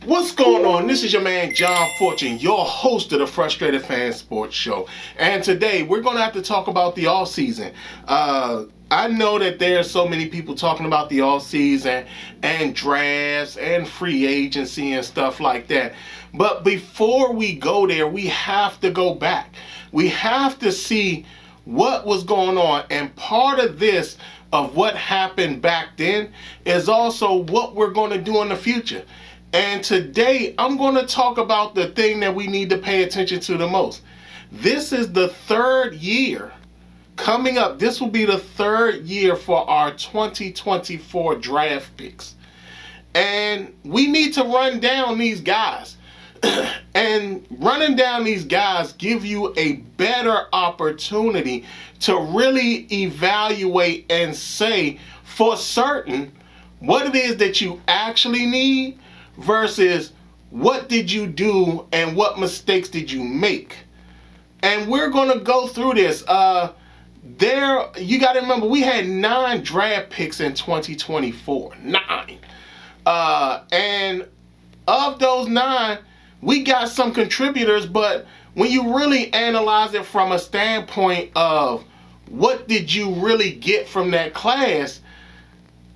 What's going on? This is your man John Fortune, your host of the Frustrated Fan Sports Show. And today we're going to have to talk about the offseason. I know that there's so many people talking about the offseason and drafts and free agency and stuff like that. But before we go there, we have to go back. We have to see what was going on. And part of this, of what happened back then, is also what we're going to do in the future. And today, I'm going to talk about the thing that we need to pay attention to the most. This is the third year coming up. This will be the third year for our 2024 draft picks. And we need to run down these guys. And running down these guys give you a better opportunity to really evaluate and say for certain what it is that you actually need versus what did you do and what mistakes did you make. And we're going to go through this. You got to remember, we had 9 draft picks in 2024. 9. And of those 9, we got some contributors, but when you really analyze it from a standpoint of what did you really get from that class,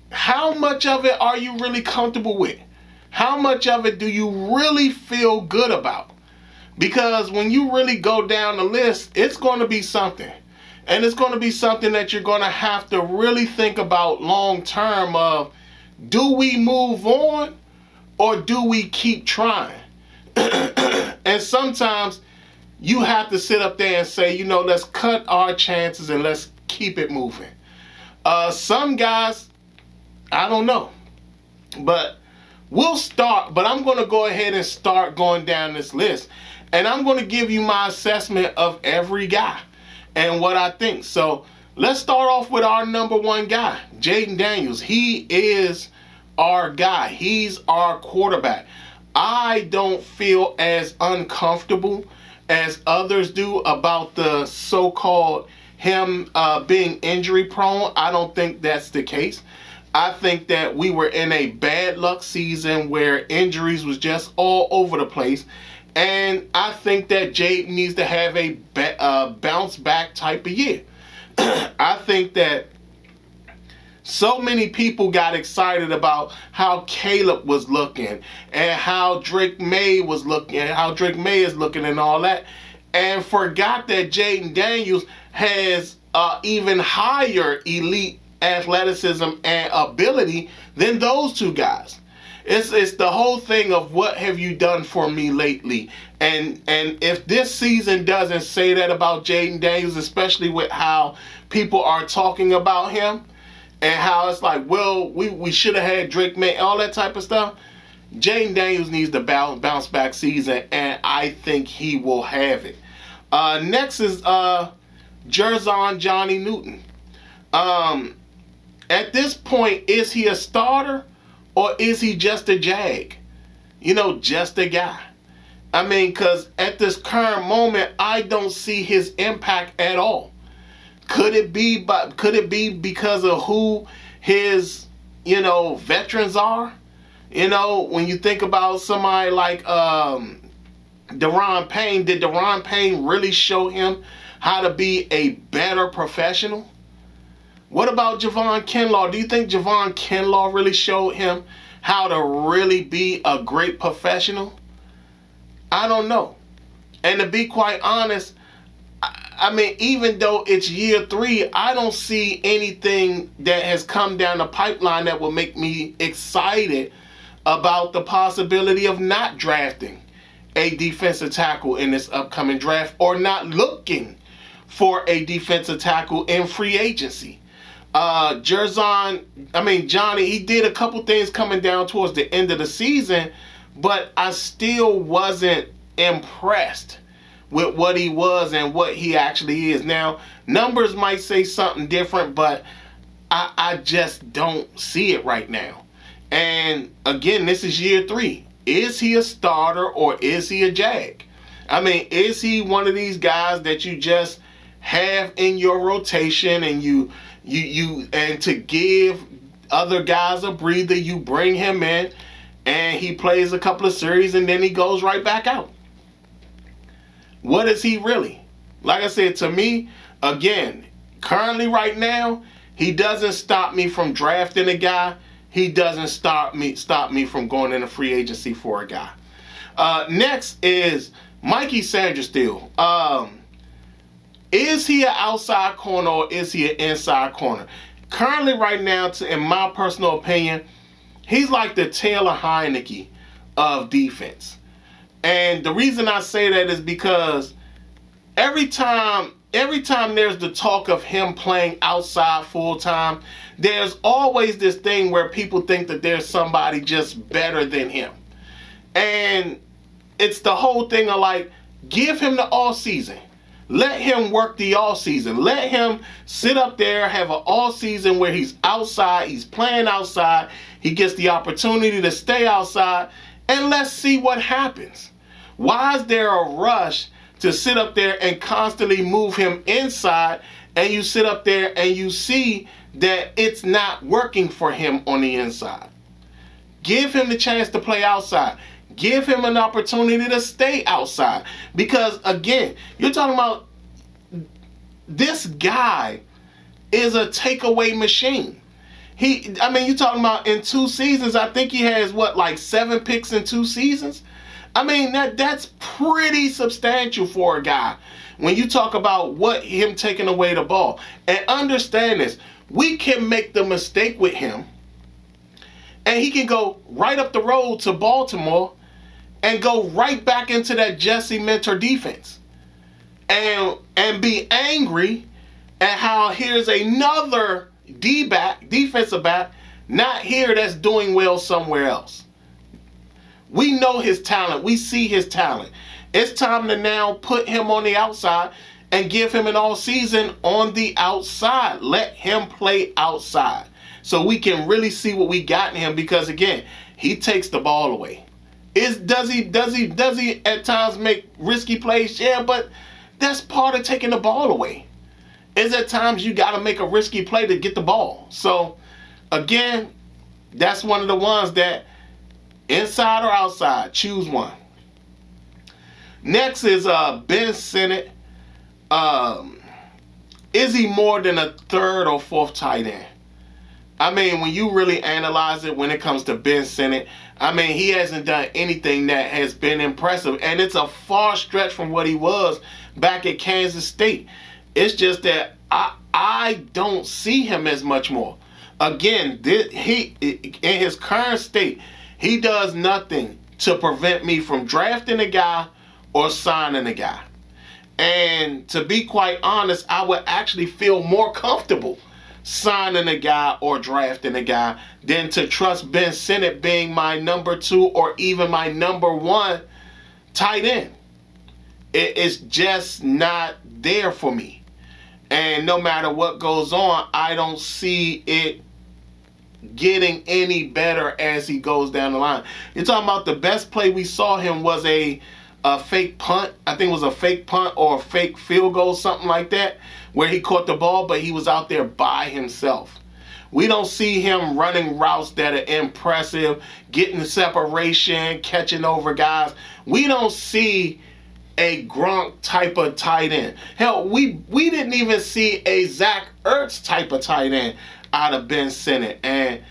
how much of it are you really comfortable with? How much of it do you really feel good about? Because when you really go down the list, it's going to be something. And it's going to be something that you're going to have to really think about long term of, do we move on or do we keep trying? And sometimes you have to sit up there and say, let's cut our chances and let's keep it moving. Some guys, I don't know. But we'll start, but I'm going to go ahead and start going down this list. And I'm going to give you my assessment of every guy and what I think. So let's start off with our number 1 guy, Jayden Daniels. He is our guy. He's our quarterback. I don't feel as uncomfortable as others do about the so-called him being injury prone. I don't think that's the case. I think that we were in a bad luck season where injuries was just all over the place. And I think that Jayden needs to have a bounce back type of year. I think that so many people got excited about how Caleb was looking and how Drake May was looking and how Drake May is looking and all that, and forgot that Jayden Daniels has even higher elite athleticism and ability than those 2 guys. It's the whole thing of what have you done for me lately, and if this season doesn't say that about Jayden Daniels, especially with how people are talking about him and how it's like, well, we should have had Drake May, all that type of stuff. Jayden Daniels needs to bounce back season, and I think he will have it. Next is Jerzon Johnny Newton. At this point, is he a starter or is he just a jag? Just a guy. I mean, because at this current moment, I don't see his impact at all. Could it be because of who his, veterans are? When you think about somebody like Daron Payne, did Daron Payne really show him how to be a better professional? What about Javon Kinlaw? Do you think Javon Kinlaw really showed him how to really be a great professional? I don't know. And to be quite honest, I mean, even though it's year 3, I don't see anything that has come down the pipeline that will make me excited about the possibility of not drafting a defensive tackle in this upcoming draft or not looking for a defensive tackle in free agency. Johnny, he did a couple things coming down towards the end of the season, but I still wasn't impressed with what he was and what he actually is. Now, numbers might say something different, but I just don't see it right now. And again, this is year 3. Is he a starter or is he a Jag? I mean, is he one of these guys that you just have in your rotation and you and to give other guys a breather, you bring him in and he plays a couple of series and then he goes right back out? What is he really? Like I said, to me, again, currently right now, he doesn't stop me from drafting a guy. He doesn't stop me from going into free agency for a guy. Next is Mikey Sanderstill. Is he an outside corner or is he an inside corner? Currently right now, in my personal opinion, he's like the Taylor Heineke of defense. And the reason I say that is because every time there's the talk of him playing outside full time, there's always this thing where people think that there's somebody just better than him. And it's the whole thing of like, give him the all season. Let him work the all season. Let him sit up there, have an all season where he's outside, he's playing outside, he gets the opportunity to stay outside, and let's see what happens. Why is there a rush to sit up there and constantly move him inside, and you sit up there and you see that it's not working for him on the inside? Give him the chance to play outside. Give him an opportunity to stay outside. Because again, you're talking about this guy is a takeaway machine. You're talking about in 2 seasons, I think he has like 7 picks in 2 seasons. I mean, that's pretty substantial for a guy when you talk about him taking away the ball. And understand this, we can make the mistake with him and he can go right up the road to Baltimore and go right back into that Jesse Minter defense and be angry at how here's another defensive back not here that's doing well somewhere else. We know his talent. We see his talent. It's time to now put him on the outside and give him an all season on the outside. Let him play outside so we can really see what we got in him, because again, he takes the ball away. Does he at times make risky plays? Yeah, but that's part of taking the ball away. Is at times you got to make a risky play to get the ball. So again, that's one of the ones that inside or outside, choose one. Next is Ben Sinnott. Is he more than a 3rd or 4th tight end? I mean, when you really analyze it, when it comes to Ben Sinnott, I mean, he hasn't done anything that has been impressive. And it's a far stretch from what he was back at Kansas State. It's just that I don't see him as much more. Again, he in his current state, he does nothing to prevent me from drafting a guy or signing a guy. And to be quite honest, I would actually feel more comfortable signing a guy or drafting a guy than to trust Ben Sinnott being my number 2 or even my number 1 tight end. It's just not there for me. And no matter what goes on, I don't see it getting any better as he goes down the line. You're talking about the best play we saw him was a fake punt. I think it was a fake punt or a fake field goal, something like that, where he caught the ball, but he was out there by himself. We don't see him running routes that are impressive, getting separation, catching over guys. We don't see a Gronk type of tight end. Hell, we didn't even see a Zach Ertz type of tight end out of Ben Sinnott. And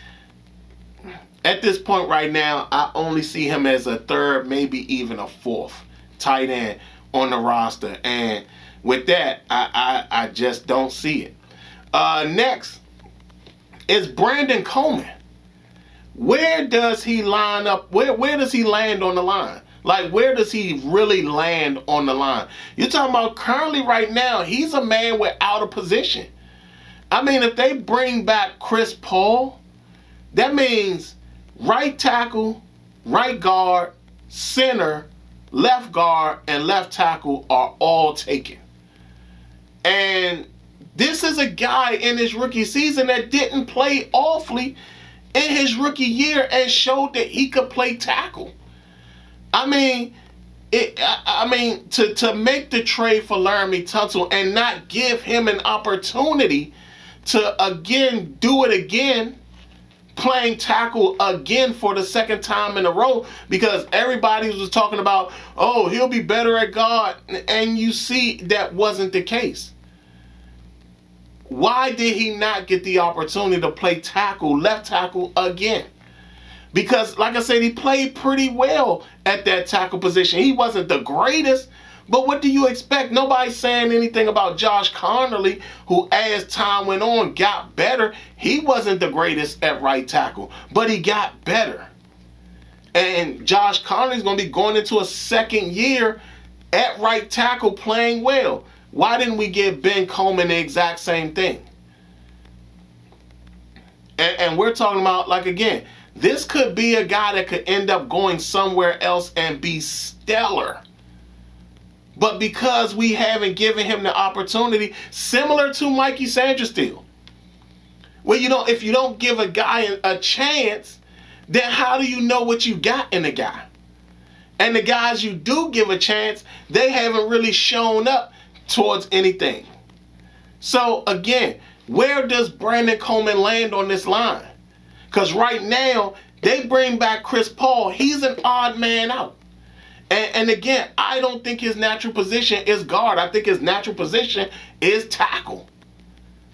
at this point right now, I only see him as a 3rd, maybe even a 4th tight end on the roster. And with that, I just don't see it. Next is Brandon Coleman. Where does he line up? Where does he land on the line? Like, where does he really land on the line? You're talking about currently right now, he's a man without a position. I mean, if they bring back Chris Paul, that means right tackle, right guard, center, left guard, and left tackle are all taken. And this is a guy in his rookie season that didn't play awfully in his rookie year and showed that he could play tackle. I mean, to make the trade for Laramie Tunsil and not give him an opportunity to again do it again, playing tackle again for the second time in a row, because everybody was talking about, oh, he'll be better at guard, and you see that wasn't the case. Why did he not get the opportunity to play tackle, left tackle again? Because, like I said, he played pretty well at that tackle position. He wasn't the greatest, but what do you expect? Nobody's saying anything about Josh Connerly, who, as time went on, got better. He wasn't the greatest at right tackle, but he got better. And Josh Connerly's going to be going into a second year at right tackle playing well. Why didn't we give Ben Coleman the exact same thing? And we're talking about, like, again, this could be a guy that could end up going somewhere else and be stellar. But because we haven't given him the opportunity, similar to Mikey Sandersteele, well, if you don't give a guy a chance, then how do you know what you got in the guy? And the guys you do give a chance, they haven't really shown up towards anything. So again, where does Brandon Coleman land on this line? Because right now, they bring back Chris Paul. He's an odd man out. And again, I don't think his natural position is guard. I think his natural position is tackle.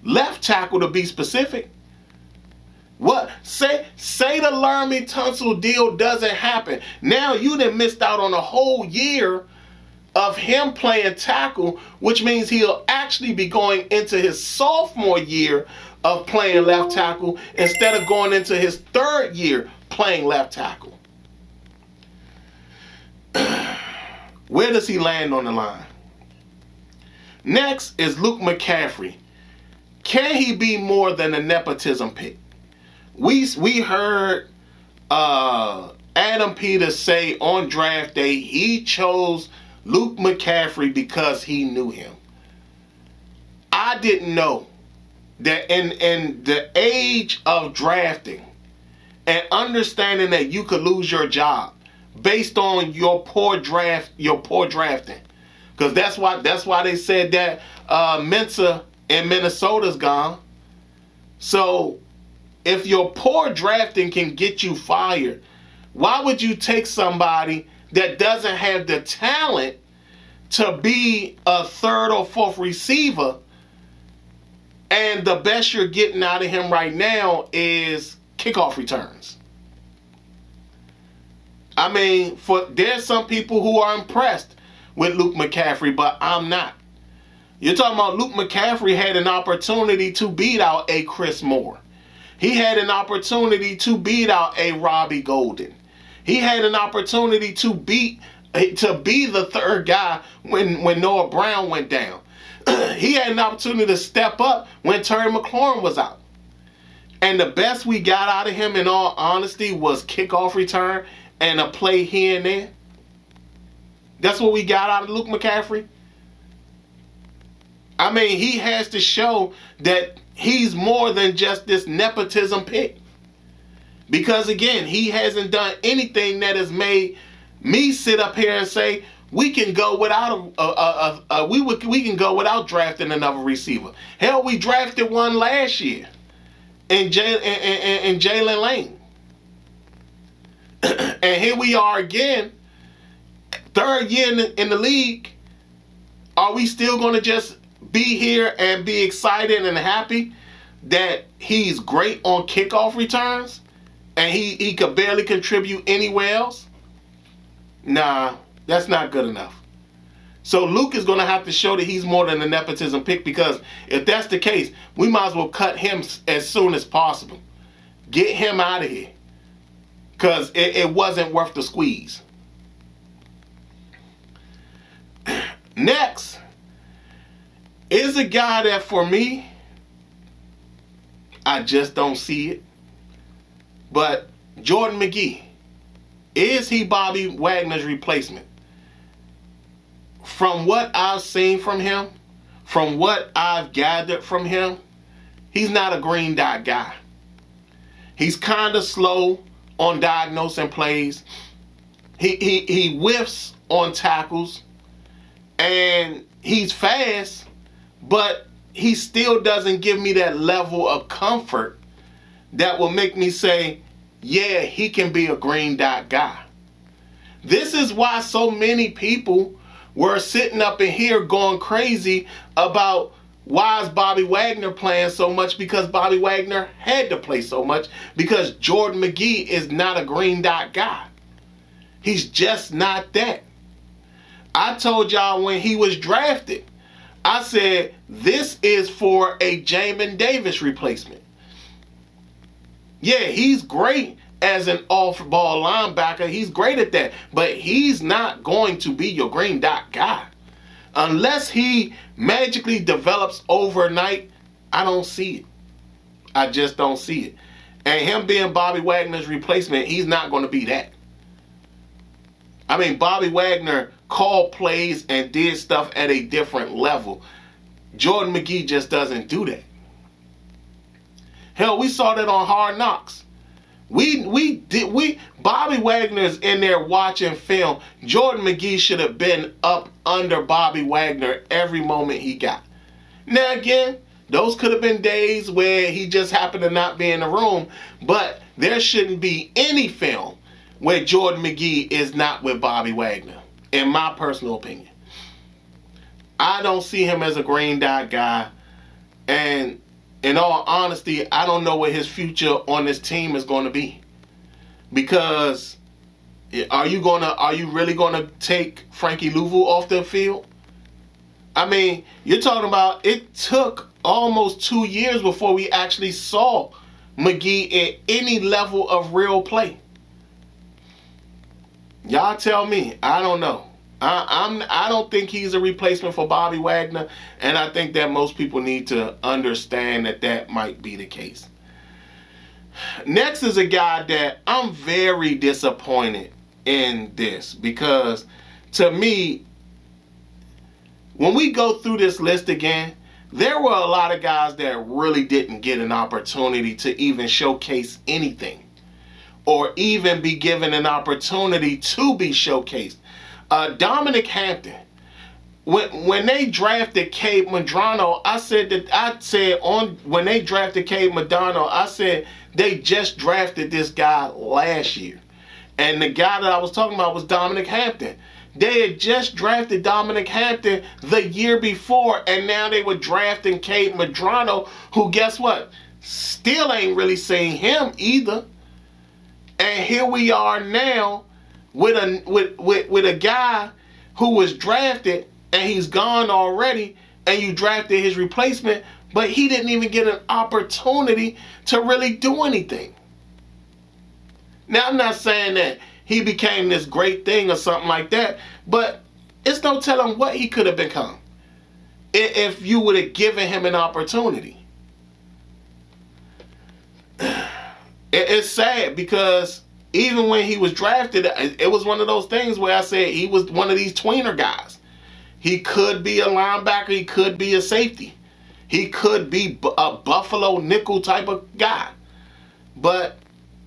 Left tackle, to be specific. What? Say the Laramie Tunsil deal doesn't happen. Now you done missed out on a whole year of him playing tackle, which means he'll actually be going into his sophomore year of playing left tackle instead of going into his third year playing left tackle. Where does he land on the line? Next is Luke McCaffrey. Can he be more than a nepotism pick? We heard Adam Peters say on draft day he chose Luke McCaffrey because he knew him. I didn't know that in the age of drafting and understanding that you could lose your job based on your poor drafting, because that's why they said that Mensah in Minnesota's gone. So if your poor drafting can get you fired, why would you take somebody that doesn't have the talent to be a third or fourth receiver, and the best you're getting out of him right now is kickoff returns? I mean, there's some people who are impressed with Luke McCaffrey, but I'm not. You're talking about Luke McCaffrey had an opportunity to beat out a Chris Moore. He had an opportunity to beat out a Robbie Golden. He had an opportunity to be the third guy when Noah Brown went down. He had an opportunity to step up when Terry McLaurin was out. And the best we got out of him, in all honesty, was kickoff return and a play here and there. That's what we got out of Luke McCaffrey. I mean, he has to show that he's more than just this nepotism pick. Because again, he hasn't done anything that has made me sit up here and say we can go without we can go without drafting another receiver. Hell, we drafted one last year in Jalen Lane. And here we are again, third year in the league. Are we still going to just be here and be excited and happy that he's great on kickoff returns and he could barely contribute anywhere else? Nah, that's not good enough. So Luke is going to have to show that he's more than a nepotism pick, because if that's the case, we might as well cut him as soon as possible. Get him out of here, because it wasn't worth the squeeze. Next is a guy that, for me, I just don't see it. But Jordan McGee, is he Bobby Wagner's replacement? from what I've seen from him, from what I've gathered from him, he's not a green dot guy. He's kind of slow on diagnosing plays. He whiffs on tackles, and he's fast, but he still doesn't give me that level of comfort that will make me say, yeah, he can be a green dot guy. This is why so many people were sitting up in here going crazy about why is Bobby Wagner playing so much, because Bobby Wagner had to play so much because Jordan McGee is not a green dot guy. He's just not that. I told y'all when he was drafted, I said, this is for a Jamin Davis replacement. Yeah, he's great as an off-ball linebacker. He's great at that. But he's not going to be your green dot guy. Unless he magically develops overnight, I don't see it. I just don't see it. And him being Bobby Wagner's replacement, he's not going to be that. I mean, Bobby Wagner called plays and did stuff at a different level. Jordan McGee just doesn't do that. Hell, we saw that on Hard Knocks. Bobby Wagner's in there watching film. Jordan McGee should have been up under Bobby Wagner every moment he got. Now again, those could have been days where he just happened to not be in the room, but there shouldn't be any film where Jordan McGee is not with Bobby Wagner, in my personal opinion. I don't see him as a green dot guy, and in all honesty, I don't know what his future on this team is going to be. Because are you really gonna take Frankie Louvu off the field? I mean, you're talking about it took almost 2 years before we actually saw McGee at any level of real play. Y'all tell me. I don't know. I don't think he's a replacement for Bobby Wagner, and I think that most people need to understand that that might be the case. Next is a guy that I'm very disappointed in this, because to me, when we go through this list again, there were a lot of guys that really didn't get an opportunity to even showcase anything or even be given an opportunity to be showcased. Dominic Hampton, when they drafted Cade Medrano, when they drafted Cade Medrano, I said they just drafted this guy last year. And the guy that I was talking about was Dominic Hampton. They had just drafted Dominic Hampton the year before, and now they were drafting Cade Medrano, who, guess what? Still ain't really seen him either. And here we are now with a guy who was drafted and he's gone already, and you drafted his replacement, but he didn't even get an opportunity to really do anything. Now, I'm not saying that he became this great thing or something like that, but it's no telling what he could have become if you would have given him an opportunity. It's sad because even when he was drafted, it was one of those things where I said he was one of these tweener guys. He could be a linebacker. He could be a safety. He could be a Buffalo nickel type of guy. But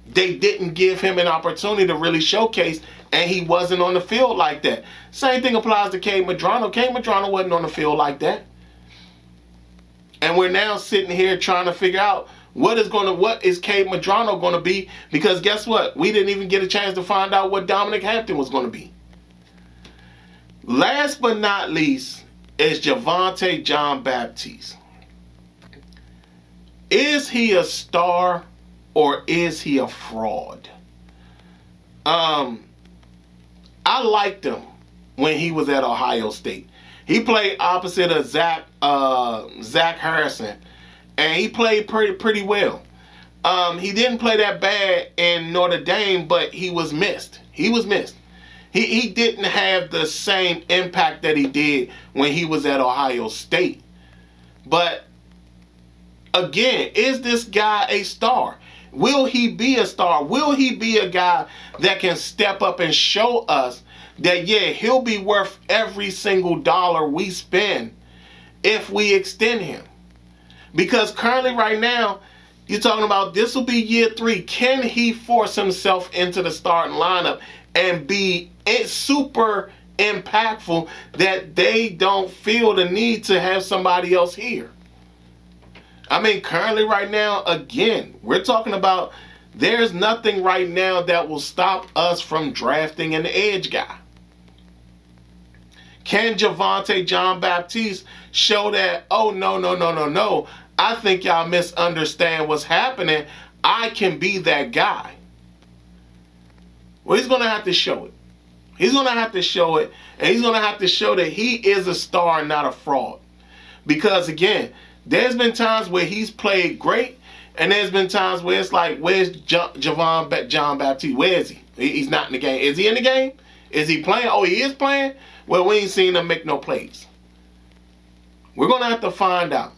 they didn't give him an opportunity to really showcase, and he wasn't on the field like that. Same thing applies to Cade Medrano. Cade Medrano wasn't on the field like that. And we're now sitting here trying to figure out what is Cade Medrano going to be, because guess what? We didn't even get a chance to find out what Dominic Hampton was going to be. Last but not least is Javonte Jean-Baptiste. Is he a star or is he a fraud? I liked him when he was at Ohio State. He played opposite of Zach Harrison, and he played pretty well. He didn't play that bad in Notre Dame, but he was missed. He didn't have the same impact that he did when he was at Ohio State. But again, is this guy a star? Will he be a star? Will he be a guy that can step up and show us that, yeah, he'll be worth every single dollar we spend if we extend him? Because currently right now, you're talking about this will be year 3. Can he force himself into the starting lineup and be super impactful that they don't feel the need to have somebody else here? I mean, currently right now, again, we're talking about there's nothing right now that will stop us from drafting an edge guy. Can Javonte Jean-Baptiste show that, oh, no, I think y'all misunderstand what's happening. I can be that guy. Well, he's going to have to show it. He's going to have to show it, and he's going to have to show that he is a star, not a fraud. Because, again, there's been times where he's played great, and there's been times where it's like, where's Javon Jean-Baptiste? Where is he? He's not in the game. Is he in the game? Is he playing? Oh, he is playing? Well, we ain't seen him make no plays. We're going to have to find out.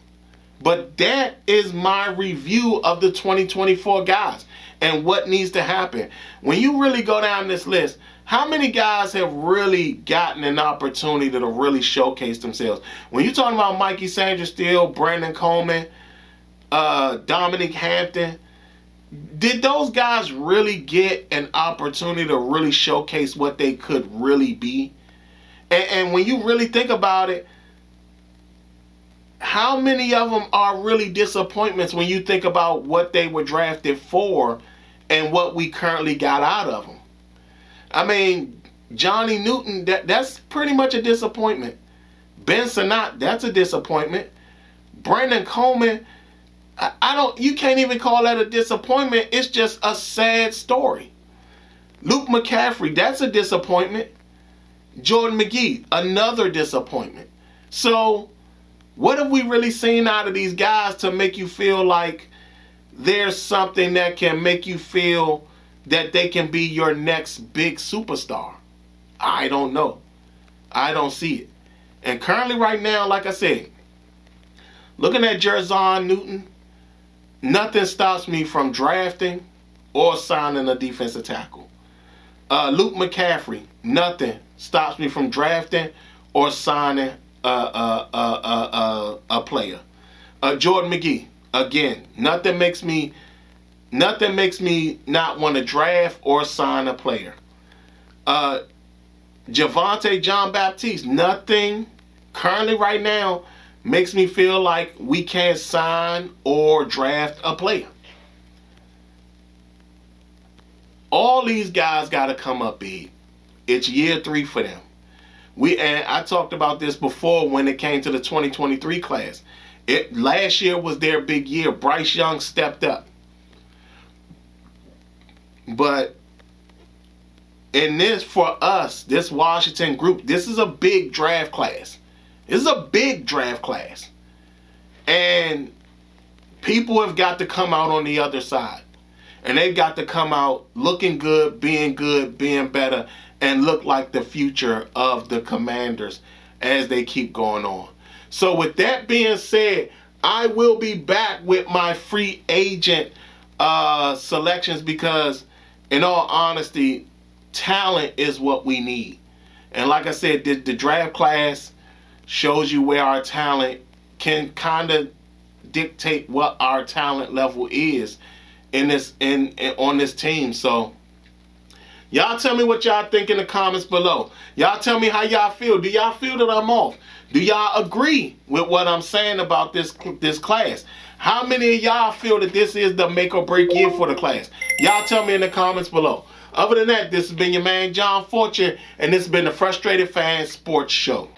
But that is my review of the 2024 guys and what needs to happen. When you really go down this list, how many guys have really gotten an opportunity to really showcase themselves? When you're talking about Mikey Sanders-Steele, Brandon Coleman, Dominic Hampton, did those guys really get an opportunity to really showcase what they could really be? And when you really think about it, how many of them are really disappointments when you think about what they were drafted for and what we currently got out of them? I mean, Johnny Newton, that's pretty much a disappointment. Ben Sinnott, that's a disappointment. Brandon Coleman, you can't even call that a disappointment. It's just a sad story. Luke McCaffrey, that's a disappointment. Jordan McGee, another disappointment. So, what have we really seen out of these guys to make you feel like there's something that can make you feel that they can be your next big superstar? I don't know. I don't see it. And currently right now, like I said, looking at Jerzon Newton, nothing stops me from drafting or signing a defensive tackle. Luke McCaffrey, nothing stops me from drafting or signing a player. Jordan McGee, again, nothing makes me not want to draft or sign a player. Javonte Jean-Baptiste, nothing currently right now makes me feel like we can't sign or draft a player. All these guys got to come up big. It's year 3 for them. And I talked about this before when it came to the 2023 class. Last year was their big year. Bryce Young stepped up. But in this, for us, this Washington group, this is a big draft class. This is a big draft class. And people have got to come out on the other side. And they've got to come out looking good, being better, and look like the future of the Commanders as they keep going on. So with that being said, I will be back with my free agent selections because, in all honesty, talent is what we need. And like I said, the draft class shows you where our talent can kind of dictate what our talent level is on this team. So y'all tell me what y'all think in the comments below. Y'all tell me how y'all feel. Do y'all feel that I'm off? Do y'all agree with what I'm saying about this class? How many of y'all feel that this is the make or break year for the class? Y'all tell me in the comments below. Other than that, this has been your man John Fortune, and this has been the Frustrated Fan Sports Show.